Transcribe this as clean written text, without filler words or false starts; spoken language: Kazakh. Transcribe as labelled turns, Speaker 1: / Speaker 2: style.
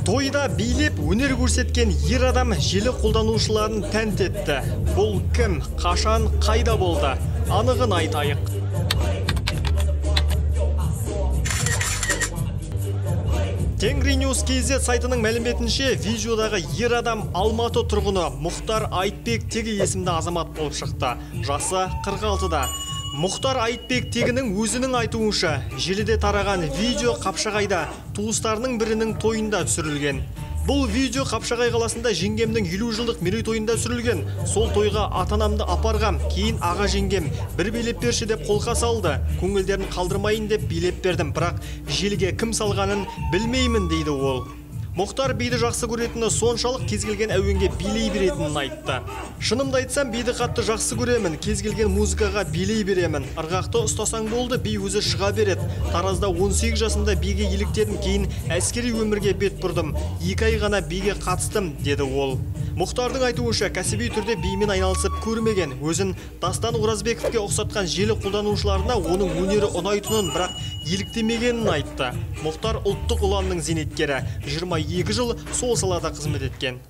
Speaker 1: Тойда билеп өнер көрсеткен ер адам желі қолданушыларын тәнті етті. Бұл кім, қашан, қайда болды? Анығын айтайық. Тенгриньюз KZ сайтының мәліметінше, видеодағы ер адам Алматы тұрғыны Мұхтар Айтбек Теги есімді азамат болып шықты. Жасы 46-да. Мұхтар Айтбек Тегінің өзінің айтуынша, желіде тараған видео Қапшағайда туыстарының бірінің тойында түсірілген. Бұл видео Қапшағай қаласында жеңгемнің 50 жылдық мерейтойында түсірілген. Сол тойға ата-анамды апарғам, кейін аға жеңгем бір билеп берші деп қолқа салды. Көңілдерін қалдырмайын деп билеп бердім, бірақ желіге кім салғанын білмеймін дейді ол. Мұхтар биді жақсы көретіні соншалық кез келген әуенге билей беретінін айтты. Шынымды айтсам, биді қатты жақсы көремін, кез келген музыкаға билей беремін. Ырғақты ұстасаң болды, би өзі шыға береді. Таразда 18 жасында биге еліктедім, кейін әскери өмірге бет бұрдым. 2 ай ғана биге қатыстым, деді ол. Мұхтардың айтуынша, кәсіби түрде бимен айналысып көрмеген, өзін Дастан Оразбековке ұқсатқан желі қолданушыларына оның өнері ұнайтынын, бірақ еліктемегенін айтты. Мұхтар ұлттық ұланның зейнеткері, 22 жыл сол салада қызмет еткен.